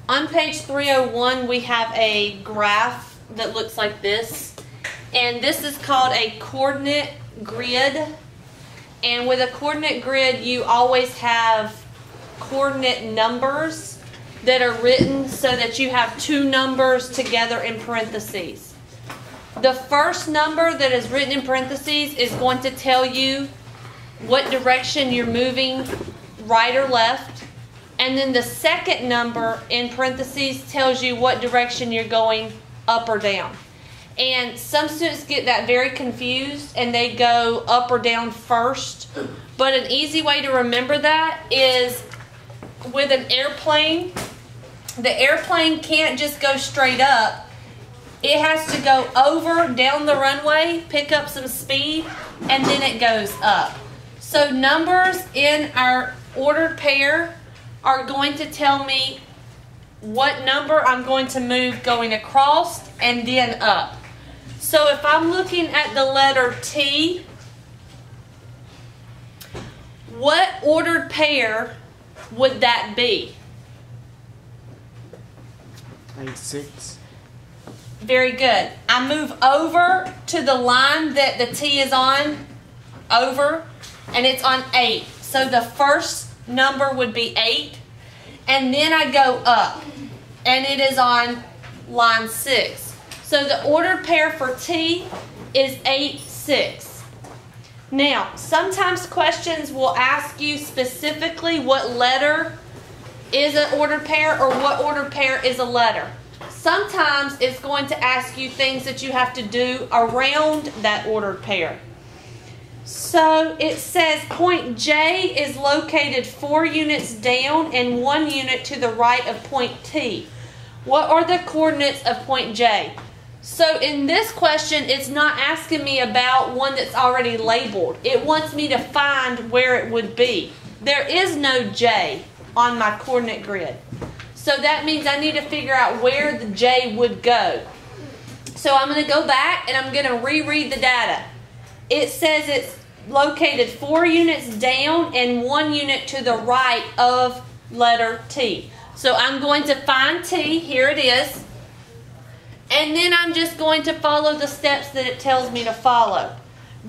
On page 301, we have a graph that looks like this. And this is called a coordinate grid. And with a coordinate grid, you always have coordinate numbers that are written so that you have two numbers together in parentheses. The first number that is written in parentheses is going to tell you what direction you're moving, right or left. And then the second number in parentheses tells you what direction you're going, up or down. And some students get that very confused and they go up or down first. But an easy way to remember that is with an airplane. The airplane can't just go straight up. It has to go over, down the runway, pick up some speed, and then it goes up. So numbers in our ordered pair are going to tell me what number I'm going to move going across and then up. So if I'm looking at the letter T, what ordered pair would that be? 8, 6. Very good. I move over to the line that the T is on, over, and it's on 8. So the first number would be 8, and then I go up, and it is on line 6. So the ordered pair for T is 8, 6. Now, sometimes questions will ask you specifically what letter is an ordered pair or what ordered pair is a letter. Sometimes it's going to ask you things that you have to do around that ordered pair. So it says point J is located 4 units down and 1 unit to the right of point T. What are the coordinates of point J? So in this question, it's not asking me about one that's already labeled. It wants me to find where it would be. There is no J on my coordinate grid. So that means I need to figure out where the J would go. So I'm going to go back and I'm going to reread the data. It says it's located 4 units down and 1 unit to the right of letter T. So I'm going to find T. Here it is. And then I'm just going to follow the steps that it tells me to follow.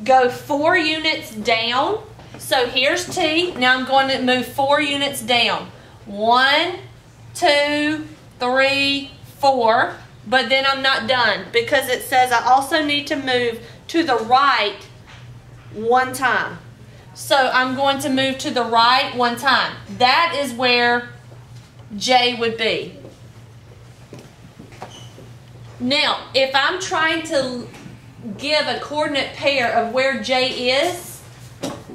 Go 4 units down. So here's T. Now I'm going to move 4 units down. 1, 2, 3, 4. But then I'm not done because it says I also need to move to the right 1 time. So I'm going to move to the right 1 time. That is where J would be. Now, if I'm trying to give a coordinate pair of where J is,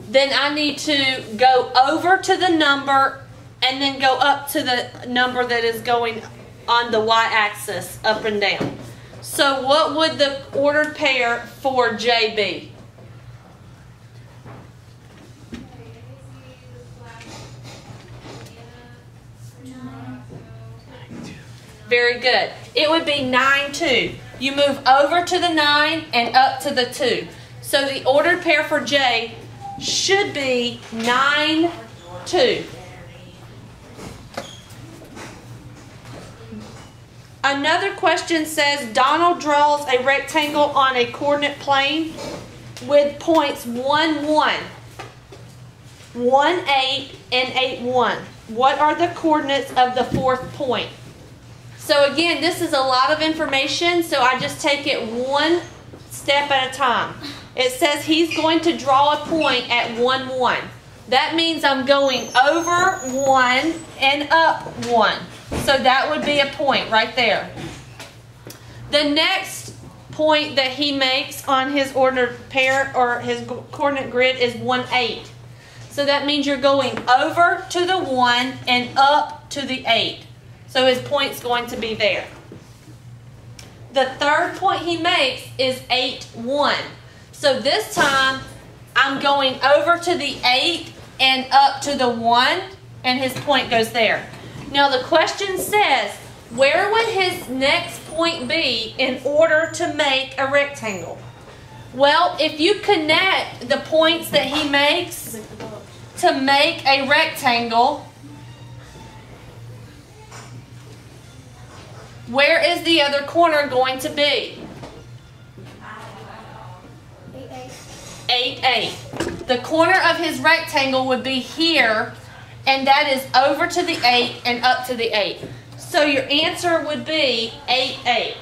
then I need to go over to the number and then go up to the number that is going on the y-axis, up and down. So what would the ordered pair for J be? Very good. It would be 9, 2. You move over to the 9 and up to the 2. So the ordered pair for J should be 9, 2. Another question says Donald draws a rectangle on a coordinate plane with points 1, 1, 1, 8, and 8, 1. What are the coordinates of the 4th point? So again, this is a lot of information, so I just take it 1 step at a time. It says he's going to draw a point at 1, 1. That means I'm going over 1 and up 1. So that would be a point right there. The next point that he makes on his ordered pair or his coordinate grid is 1, 8. So that means you're going over to the 1 and up to the 8. So his point's going to be there. The third point he makes is 8, 1. So this time I'm going over to the 8 and up to the 1, and his point goes there. Now the question says, where would his next point be in order to make a rectangle? Well, if you connect the points that he makes to make a rectangle, Where is the other corner going to be? 8, 8. The corner of his rectangle would be here, and that is over to the 8 and up to the 8. So your answer would be 8, 8.